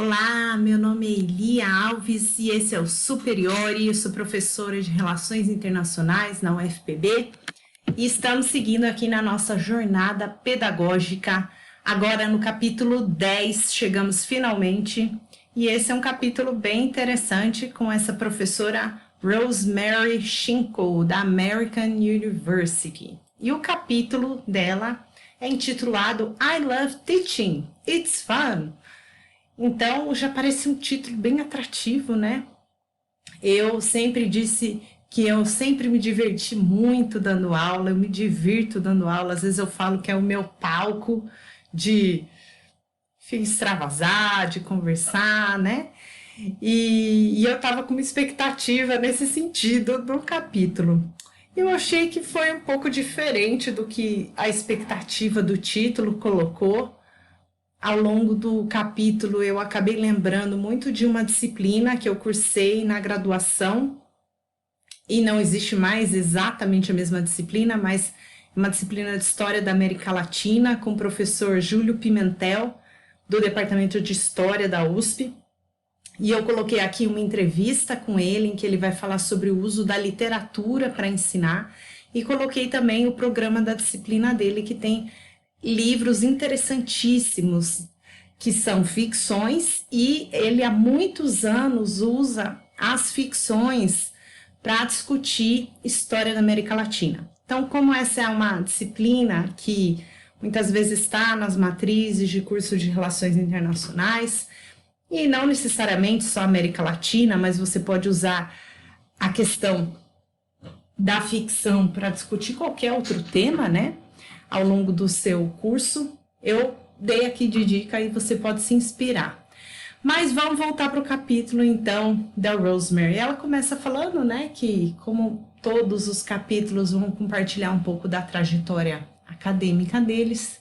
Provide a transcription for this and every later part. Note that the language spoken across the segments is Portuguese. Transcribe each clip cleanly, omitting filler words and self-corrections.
Olá, meu nome é Elia Alves e esse é o Superiore. Eu sou professora de Relações Internacionais na UFPB e estamos seguindo aqui na nossa jornada pedagógica. Agora no capítulo 10, chegamos finalmente, e esse é um capítulo bem interessante com essa professora Rosemary Schinkel, da American University. E o capítulo dela é intitulado I Love Teaching, It's Fun. Então, já parece um título bem atrativo, né? Eu sempre disse que eu sempre me diverti muito dando aula, eu me divirto dando aula. Às vezes eu falo que é o meu palco de extravasar, de conversar, né? E eu estava com uma expectativa nesse sentido do capítulo. Eu achei que foi um pouco diferente do que a expectativa do título colocou. Ao longo do capítulo, eu acabei lembrando muito de uma disciplina que eu cursei na graduação, e não existe mais exatamente a mesma disciplina, mas uma disciplina de História da América Latina, com o professor Júlio Pimentel, do Departamento de História da USP. E eu coloquei aqui uma entrevista com ele, em que ele vai falar sobre o uso da literatura para ensinar, e coloquei também o programa da disciplina dele, que tem livros interessantíssimos, que são ficções, e ele há muitos anos usa as ficções para discutir história da América Latina. Então, como essa é uma disciplina que muitas vezes está nas matrizes de curso de Relações Internacionais, e não necessariamente só América Latina, mas você pode usar a questão da ficção para discutir qualquer outro tema, né? Ao longo do seu curso, eu dei aqui de dica e você pode se inspirar. Mas vamos voltar para o capítulo, então, da Rosemary. Ela começa falando, né, que como todos os capítulos vão compartilhar um pouco da trajetória acadêmica deles,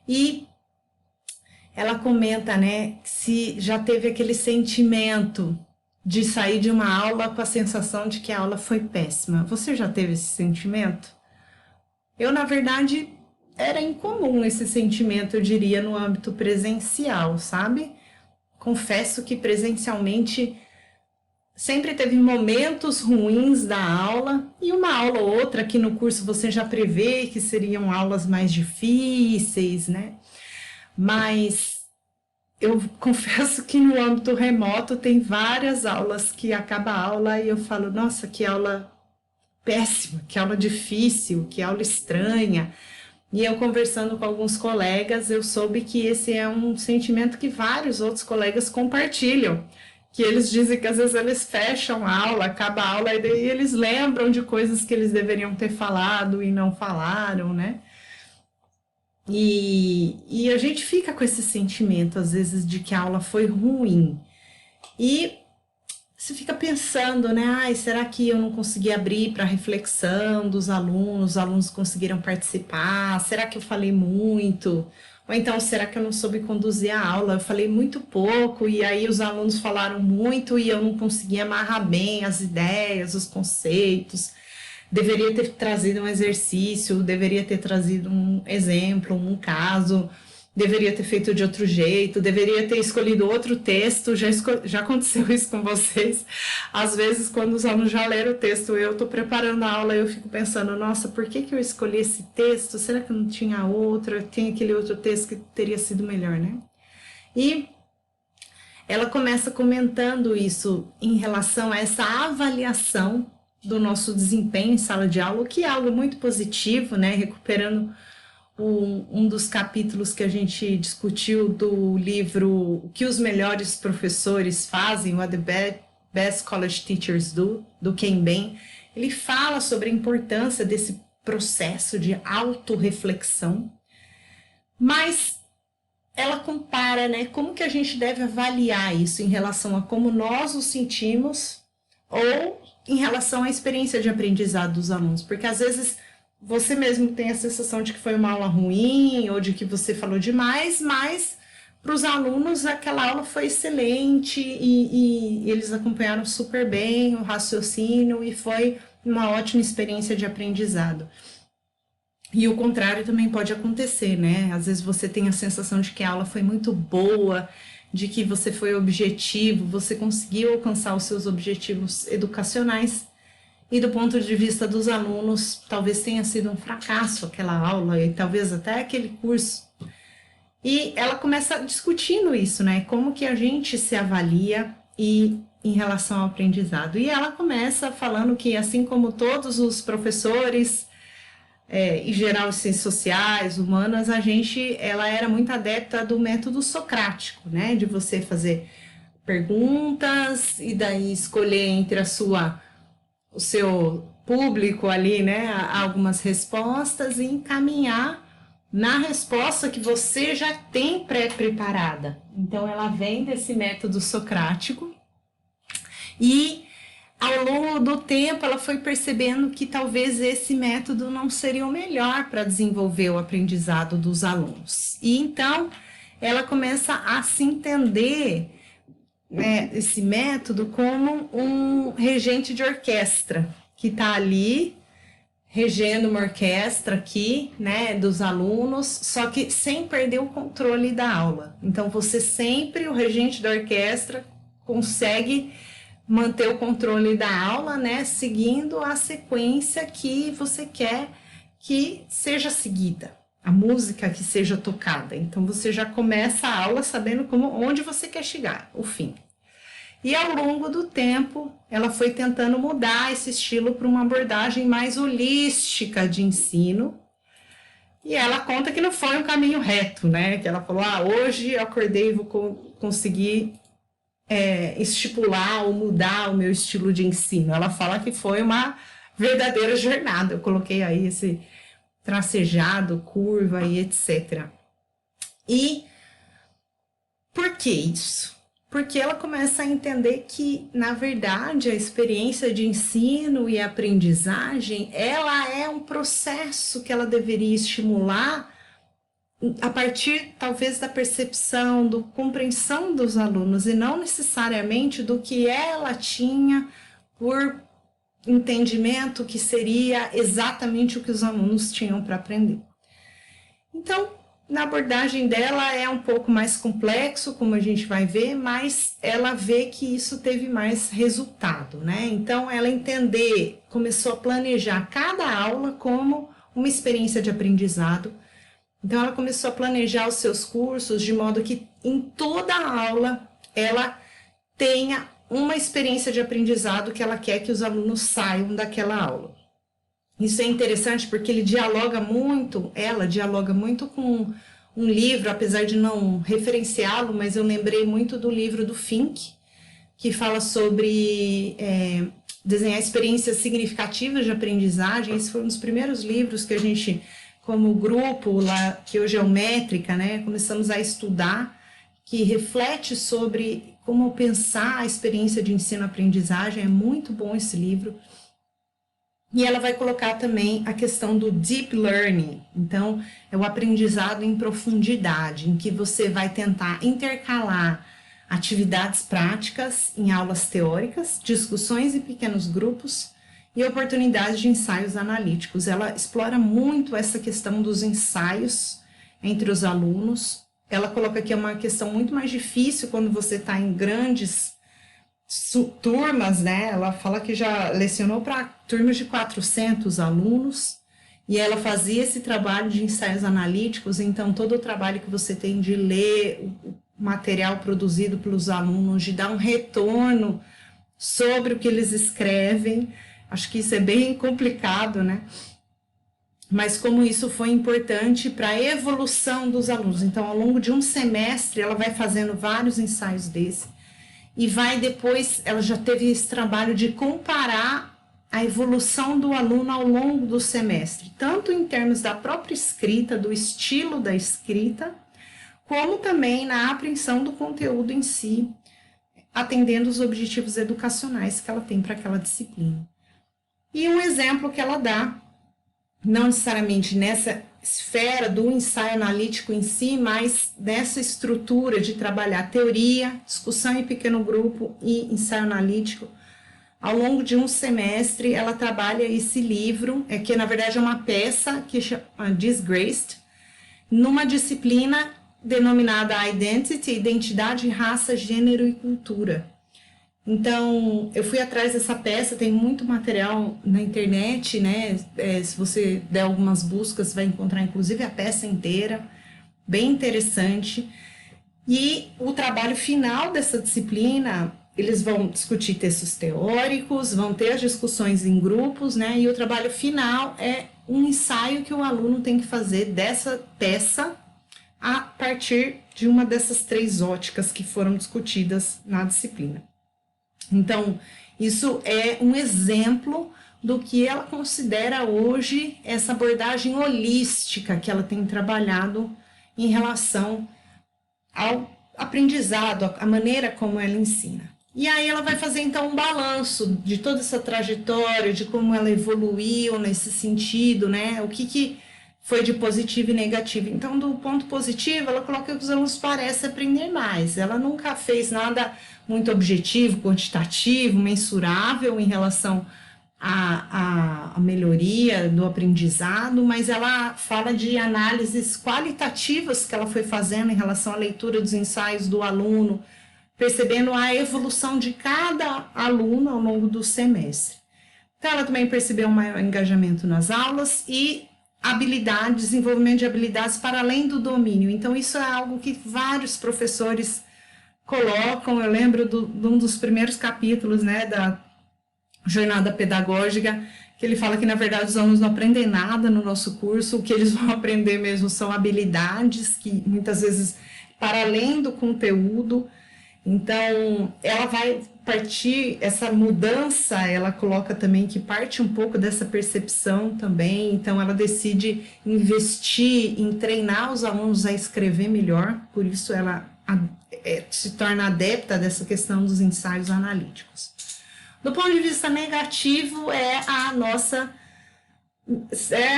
e ela comenta, né, se já teve aquele sentimento de sair de uma aula com a sensação de que a aula foi péssima. Você já teve esse sentimento? Eu, na verdade, era incomum esse sentimento, eu diria, no âmbito presencial, sabe? Confesso que presencialmente sempre teve momentos ruins da aula, e uma aula ou outra que no curso você já prevê que seriam aulas mais difíceis, né? Mas eu confesso que no âmbito remoto tem várias aulas que acaba a aula e eu falo, nossa, que aula péssima, que aula difícil, que aula estranha. E eu conversando com alguns colegas, eu soube que esse é um sentimento que vários outros colegas compartilham, que eles dizem que às vezes eles fecham a aula, acaba a aula, e daí eles lembram de coisas que eles deveriam ter falado e não falaram, né? E a gente fica com esse sentimento, às vezes, de que a aula foi ruim. E você fica pensando, né? Ai, será que eu não consegui abrir para reflexão dos alunos? Os alunos conseguiram participar? Será que eu falei muito? Ou então, será que eu não soube conduzir a aula? Eu falei muito pouco e aí os alunos falaram muito e eu não consegui amarrar bem as ideias, os conceitos. Deveria ter trazido um exercício, deveria ter trazido um exemplo, um caso, deveria ter feito de outro jeito, deveria ter escolhido outro texto. Já aconteceu isso com vocês? Às vezes, quando os alunos já leram o texto, eu estou preparando a aula, eu fico pensando, nossa, por que eu escolhi esse texto? Será que não tinha outro? Tem aquele outro texto que teria sido melhor, né? E ela começa comentando isso em relação a essa avaliação do nosso desempenho em sala de aula, o que é algo muito positivo, né? Recuperando um dos capítulos que a gente discutiu do livro O que os Melhores Professores Fazem, What the Best College Teachers Do, do Ken Ben. Ele fala sobre a importância desse processo de autorreflexão, mas ela compara, né, como que a gente deve avaliar isso em relação a como nós nos sentimos ou em relação à experiência de aprendizado dos alunos, porque às vezes você mesmo tem a sensação de que foi uma aula ruim ou de que você falou demais, mas para os alunos aquela aula foi excelente e eles acompanharam super bem o raciocínio e foi uma ótima experiência de aprendizado. E o contrário também pode acontecer, né? Às vezes você tem a sensação de que a aula foi muito boa, de que você foi objetivo, você conseguiu alcançar os seus objetivos educacionais. E do ponto de vista dos alunos, talvez tenha sido um fracasso aquela aula e talvez até aquele curso. E ela começa discutindo isso, né? Como que a gente se avalia e em relação ao aprendizado. E ela começa falando que, assim como todos os professores, em geral, de ciências sociais, humanas, ela era muito adepta do método socrático, né? De você fazer perguntas e daí escolher entre o seu público ali, né? Algumas respostas e encaminhar na resposta que você já tem pré-preparada. Então, ela vem desse método socrático e ao longo do tempo, ela foi percebendo que talvez esse método não seria o melhor para desenvolver o aprendizado dos alunos. E então, ela começa a se entender, né, esse método como um regente de orquestra, que está ali, regendo uma orquestra aqui, né, dos alunos, só que sem perder o controle da aula. Então, você sempre, o regente da orquestra, consegue manter o controle da aula, né, seguindo a sequência que você quer que seja seguida, a música que seja tocada. Então, você já começa a aula sabendo onde você quer chegar, o fim. E ao longo do tempo, ela foi tentando mudar esse estilo para uma abordagem mais holística de ensino. E ela conta que não foi um caminho reto, né? Que ela falou, hoje eu acordei e vou conseguir estipular ou mudar o meu estilo de ensino. Ela fala que foi uma verdadeira jornada. Eu coloquei aí esse tracejado, curva e etc. E por que isso? Porque ela começa a entender que, na verdade, a experiência de ensino e aprendizagem, ela é um processo que ela deveria estimular a partir, talvez, da percepção, da compreensão dos alunos, e não necessariamente do que ela tinha por entendimento que seria exatamente o que os alunos tinham para aprender. Então, na abordagem dela é um pouco mais complexo, como a gente vai ver, mas ela vê que isso teve mais resultado, né? Então, ela começou a planejar cada aula como uma experiência de aprendizado. Então, ela começou a planejar os seus cursos de modo que em toda aula ela tenha uma experiência de aprendizado que ela quer que os alunos saiam daquela aula. Isso é interessante porque ela dialoga muito com um livro, apesar de não referenciá-lo, mas eu lembrei muito do livro do Fink, que fala sobre desenhar experiências significativas de aprendizagem. Esse foi um dos primeiros livros que a gente, como grupo, lá, que hoje é o Métrica, né, começamos a estudar, que reflete sobre como pensar a experiência de ensino-aprendizagem. É muito bom esse livro. E ela vai colocar também a questão do deep learning. Então, é o aprendizado em profundidade, em que você vai tentar intercalar atividades práticas em aulas teóricas, discussões em pequenos grupos e oportunidades de ensaios analíticos. Ela explora muito essa questão dos ensaios entre os alunos. Ela coloca que é uma questão muito mais difícil quando você está em grandes turmas, né? Ela fala que já lecionou para turmas de 400 alunos e ela fazia esse trabalho de ensaios analíticos. Então, todo o trabalho que você tem de ler o material produzido pelos alunos, de dar um retorno sobre o que eles escrevem, acho que isso é bem complicado, né? Mas como isso foi importante para a evolução dos alunos. Então, ao longo de um semestre, ela vai fazendo vários ensaios desse. E vai depois, ela já teve esse trabalho de comparar a evolução do aluno ao longo do semestre, tanto em termos da própria escrita, do estilo da escrita, como também na apreensão do conteúdo em si, atendendo os objetivos educacionais que ela tem para aquela disciplina. E um exemplo que ela dá, não necessariamente nessa esfera do ensaio analítico em si, mas nessa estrutura de trabalhar teoria, discussão em pequeno grupo e ensaio analítico. Ao longo de um semestre, ela trabalha esse livro, que na verdade é uma peça que chama Disgraced, numa disciplina denominada Identity, Identidade, Raça, Gênero e Cultura. Então, eu fui atrás dessa peça, tem muito material na internet, né? Se você der algumas buscas, vai encontrar inclusive a peça inteira, bem interessante. E o trabalho final dessa disciplina, eles vão discutir textos teóricos, vão ter as discussões em grupos, né? E o trabalho final é um ensaio que o aluno tem que fazer dessa peça a partir de uma dessas 3 óticas que foram discutidas na disciplina. Então, isso é um exemplo do que ela considera hoje essa abordagem holística que ela tem trabalhado em relação ao aprendizado, a maneira como ela ensina. E aí ela vai fazer então um balanço de toda essa trajetória, de como ela evoluiu nesse sentido, né? O que foi de positivo e negativo. Então, do ponto positivo, ela coloca que os alunos parecem aprender mais. Ela nunca fez nada muito objetivo, quantitativo, mensurável em relação à melhoria do aprendizado, mas ela fala de análises qualitativas que ela foi fazendo em relação à leitura dos ensaios do aluno, percebendo a evolução de cada aluno ao longo do semestre. Então, ela também percebeu um maior engajamento nas aulas e desenvolvimento de habilidades para além do domínio. Então, isso é algo que vários professores colocam. Eu lembro de um dos primeiros capítulos, né, da jornada pedagógica, que ele fala que, na verdade, os alunos não aprendem nada no nosso curso, o que eles vão aprender mesmo são habilidades que, muitas vezes, para além do conteúdo. Então, ela vai partir, essa mudança, ela coloca também que parte um pouco dessa percepção também. Então, ela decide investir em treinar os alunos a escrever melhor, por isso ela se torna adepta dessa questão dos ensaios analíticos. Do ponto de vista negativo, é a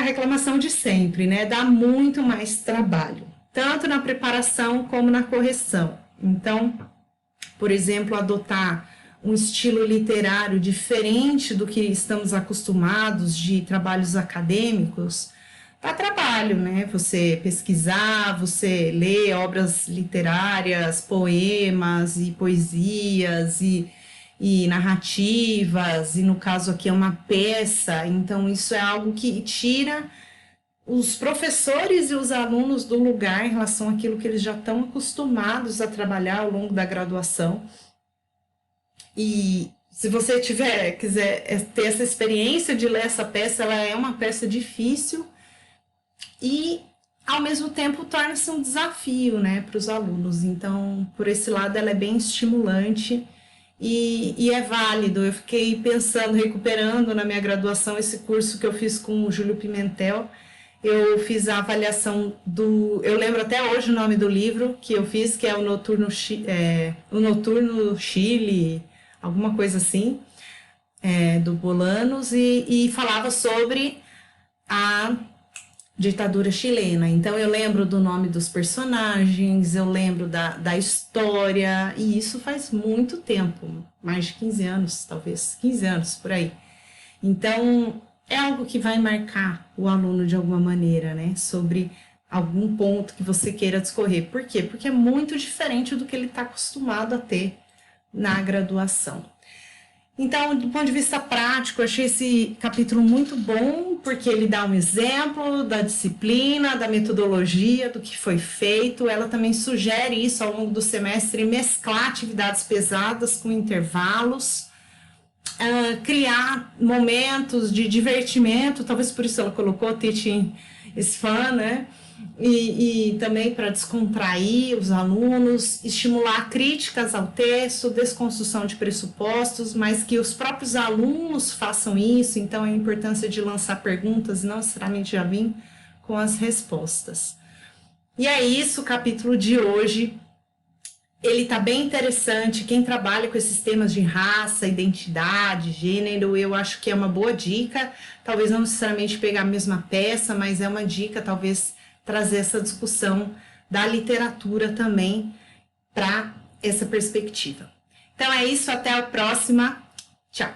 reclamação de sempre, né? Dá muito mais trabalho, tanto na preparação como na correção. Então, por exemplo, adotar um estilo literário diferente do que estamos acostumados de trabalhos acadêmicos, dá trabalho, né? Você pesquisar, você ler obras literárias, poemas e poesias e narrativas, e no caso aqui é uma peça, então isso é algo que tira os professores e os alunos do lugar em relação àquilo que eles já estão acostumados a trabalhar ao longo da graduação. E se você quiser ter essa experiência de ler essa peça, ela é uma peça difícil e, ao mesmo tempo, torna-se um desafio, né, para os alunos. Então, por esse lado, ela é bem estimulante e é válido. Eu fiquei pensando, recuperando na minha graduação esse curso que eu fiz com o Júlio Pimentel. Eu fiz a avaliação eu lembro até hoje o nome do livro que eu fiz, que é o Noturno Chile, alguma coisa assim, do Bolanos, e falava sobre a ditadura chilena. Então eu lembro do nome dos personagens, eu lembro da história, e isso faz muito tempo, mais de 15 anos, talvez, 15 anos por aí. Então, é algo que vai marcar o aluno de alguma maneira, né? Sobre algum ponto que você queira discorrer. Por quê? Porque é muito diferente do que ele está acostumado a ter na graduação. Então, do ponto de vista prático, eu achei esse capítulo muito bom, porque ele dá um exemplo da disciplina, da metodologia, do que foi feito. Ela também sugere isso ao longo do semestre, mesclar atividades pesadas com intervalos, criar momentos de divertimento, talvez por isso ela colocou Teaching is Fun, né? E também para descontrair os alunos, estimular críticas ao texto, desconstrução de pressupostos, mas que os próprios alunos façam isso. Então, a importância de lançar perguntas, não necessariamente já vir com as respostas. E é isso, o capítulo de hoje. Ele está bem interessante. Quem trabalha com esses temas de raça, identidade, gênero, eu acho que é uma boa dica. Talvez não necessariamente pegar a mesma peça, mas é uma dica, talvez, trazer essa discussão da literatura também para essa perspectiva. Então é isso, até a próxima. Tchau!